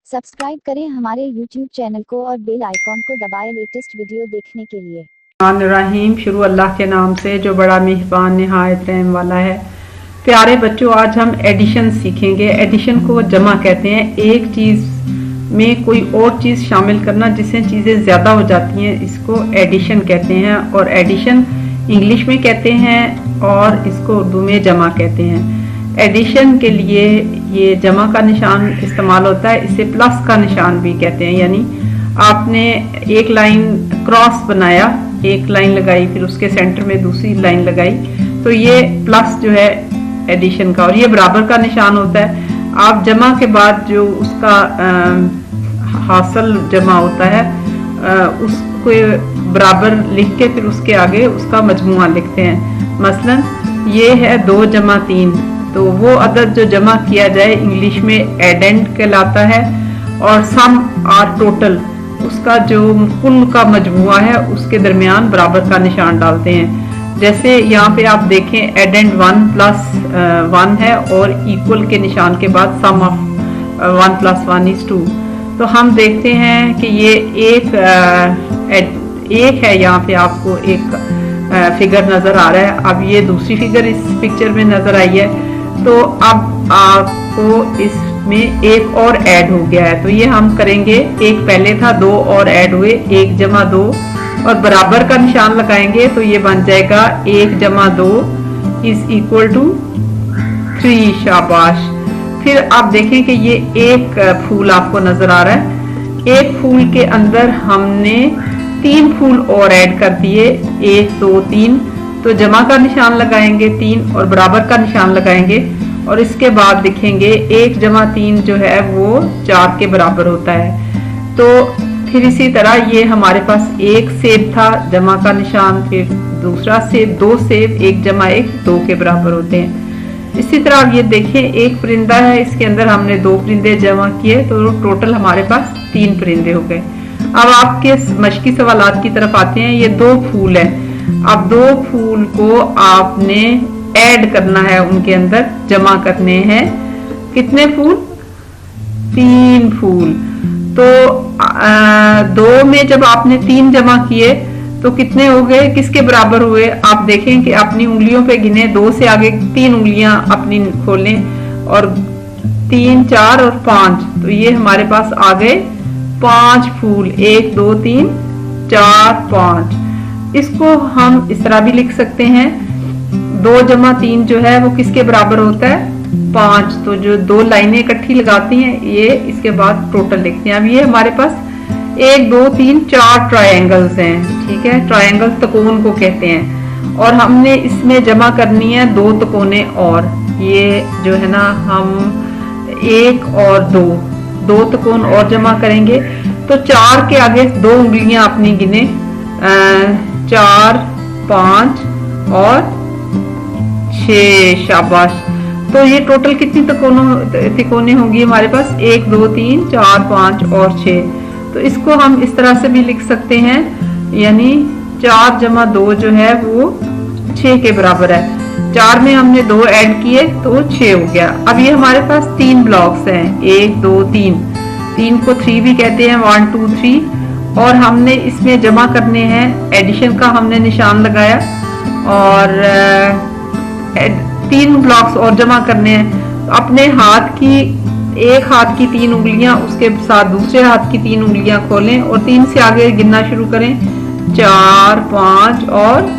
Subscribe करें हमारे YouTube channel को और बेल आइकॉन को दबाएं लेटेस्ट वीडियो देखने के लिए। रहीम शुरू अल्लाह के नाम से जो बड़ा मेहरबान निहायत रहम वाला है। प्यारे बच्चों, आज हम एडिशन सीखेंगे। एडिशन को जमा कहते हैं। एक चीज में कोई और चीज शामिल करना जिससे चीजें ज्यादा हो जाती हैं, इसको एडिशन कहते हैं। और एडिशन इंग्लिश में कहते हैं और इसको उर्दू में जमा कहते हैं। एडिशन के लिए ये जमा का निशान इस्तेमाल होता है, इसे प्लस का निशान भी कहते हैं। यानी आपने एक लाइन क्रॉस बनाया, एक लाइन लगाई, फिर उसके सेंटर में दूसरी लाइन लगाई, तो ये प्लस जो है एडिशन का। और ये बराबर का निशान होता है। आप जमा के बाद जो उसका हासिल जमा होता है उसको बराबर लिख के फिर उसके आगे उसका मजमुआ लिखते हैं। मसलन ये है 2 जमा 3, तो वो अदद जो जमा किया जाए इंग्लिश में एडेंड कहलाता है। और सम और टोटल, उसका जो कुल का मजमुआ है उसके दरमियान बराबर का निशान डालते हैं। जैसे यहाँ पे आप देखें एडेंड 1 प्लस 1 है और इक्वल के निशान के बाद सम ऑफ 1 प्लस 1 इज 2। तो हम देखते हैं कि ये एक है। यहाँ पे आपको एक फिगर नजर आ रहा है। अब ये दूसरी फिगर इस पिक्चर में नजर आई है, तो अब आपको इसमें एक और ऐड हो गया है। तो ये हम करेंगे, एक पहले था, 2 और ऐड हुए, 1 जमा 2 और बराबर का निशान लगाएंगे तो ये बन जाएगा 1 जमा 2 इज इक्वल टू 3। शाबाश। फिर आप देखें कि ये एक फूल आपको नजर आ रहा है। एक फूल के अंदर हमने 3 फूल और ऐड कर दिए, 1 2 3। तो जमा का निशान लगाएंगे 3 और बराबर का निशान लगाएंगे और इसके बाद लिखेंगे 1 जमा 3 जो है वो 4 के बराबर होता है। तो फिर इसी तरह ये हमारे पास एक सेब था, जमा का निशान, फिर दूसरा सेब, 2 सेब, 1 जमा 1 2 के बराबर होते हैं। इसी तरह आप ये देखें, एक परिंदा है, इसके अंदर हमने 2 परिंदे जमा किए तो टोटल हमारे पास 3 परिंदे हो गए। अब आपके मशकी सवालात की तरफ आते हैं। ये 2 फूल है। अब 2 फूल को आपने ऐड करना है, उनके अंदर जमा करने हैं। कितने फूल? 3 फूल। तो 2 में जब आपने 3 जमा किए तो कितने हो गए, किसके बराबर हुए? आप देखें कि अपनी उंगलियों पे गिने, 2 से आगे 3 उंगलियां अपनी खोलें और 3 4 और 5, तो ये हमारे पास आ गए 5 फूल। 1 2 3 4 5। इसको हम इस तरह भी लिख सकते हैं, 2 जमा 3 जो है वो किसके बराबर होता है? 5। तो जो 2 लाइनें इकट्ठी लगाती हैं ये इसके बाद टोटल लिखते हैं। अब ये हमारे पास 1 2 3 4 ट्रायंगल्स हैं, ठीक है। ट्रायंगल तकोन को कहते हैं और हमने इसमें जमा करनी है 2 तकोने और। ये जो है ना, हम 1 और 2 तकोन और जमा करेंगे तो 4 के आगे 2 उंगलियां अपनी गिने, 4 5 और 6। शाबाश। तो ये टोटल कितनी तिकोने होंगी हमारे पास? 1 2 3 4 5 और 6। तो इसको हम इस तरह से भी लिख सकते हैं, यानी 4 जमा 2 जो है वो 6 के बराबर है। 4 में हमने 2 ऐड किए तो 6 हो गया। अब ये हमारे पास 3 ब्लॉक्स हैं, 1 2 3। 3 को 3 भी कहते हैं, 1 2 3। और हमने इसमें जमा करने हैं, एडिशन का हमने निशान लगाया और 3 ब्लॉक्स और जमा करने हैं। अपने हाथ की, एक हाथ की 3 उंगलियां, उसके साथ दूसरे हाथ की 3 उंगलियां खोलें और 3 से आगे गिनना शुरू करें, 4 5 और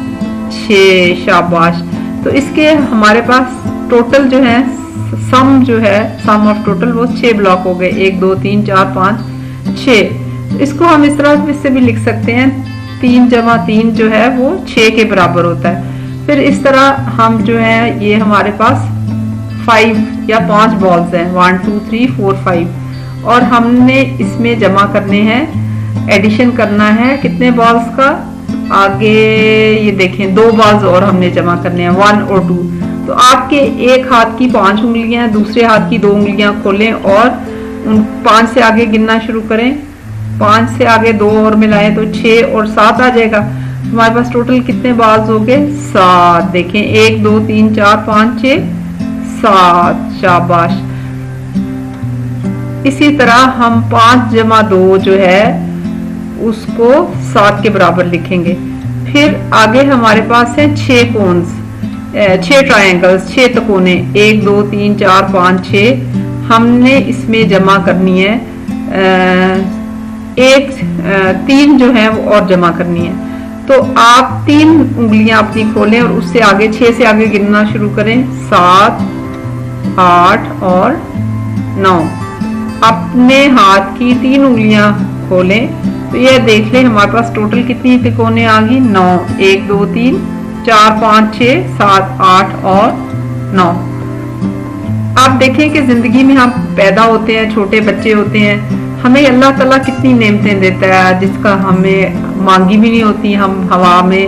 6। शाबाश। तो इसके हमारे पास टोटल जो है, सम जो है, सम ऑफ टोटल वो 6 ब्लॉक हो गए, 1 2 3 4 5 6। इसको हम इस तरह से भी लिख सकते हैं, 3 जमा 3 जो है वो 6 के बराबर होता है। फिर इस तरह हम जो है, ये हमारे पास 5 या 5 बॉल्स हैं, 1 2 3 4 5 और हमने इसमें जमा करने हैं, एडिशन करना है कितने बॉल्स का? आगे ये देखें 2 बॉल्स और हमने जमा करने हैं, 1 और 2। तो आपके एक हाथ की 5 उंगलियां, दूसरे हाथ की 2 उंगलियां खोलें और उन 5 से आगे गिनना शुरू करें। 5 से आगे 2 और मिलाएं तो 6 और 7 आ जाएगा। हमारे पास टोटल कितने बॉल्स हो गए? 7। देखें 1 2 3 4 5 6 7। शाबाश। इसी तरह हम 5 जमा 2 जो है उसको 7 के बराबर लिखेंगे। फिर आगे हमारे पास है 6 कोन्स, 6 ट्रायंगल्स, 6 तकोने, 1 2 3 4 5 6 हमने इसमें जमा करनी है। 3 जो है वो और जमा करनी है। तो आप 3 उंगलियां अपनी खोलें और उससे आगे 6 से आगे गिनना शुरू करें। 7 8 और 9। अपने हाथ की 3 उंगलियां खोलें तो यह देख लें हमारे पास टोटल कितनी तिकोने आ गई, 9। 1 2 3 4 5 6 7 8 और 9। आप देखें कि जिंदगी में हम पैदा होते हैं, छोटे बच्चे होते हैं, हमें अल्लाह ताला कितनी नेमतें देता है जिसका हमें मांगी भी नहीं होती। हम हवा में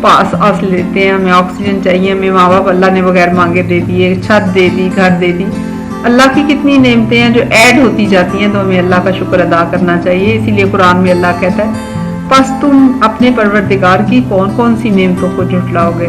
सांस लेते हैं, हमें ऑक्सीजन चाहिए, हमें माँ बाप अल्लाह ने बगैर मांगे दे दिए, छत दे दी, घर दे दी। अल्लाह की कितनी नेमतें हैं जो ऐड होती जाती हैं, तो हमें अल्लाह का शुक्र अदा करना चाहिए। इसीलिए कुरान में अल्लाह कहता है बस तुम अपने परवरदिगार की कौन कौन सी नेमतों को झुठलाओगे।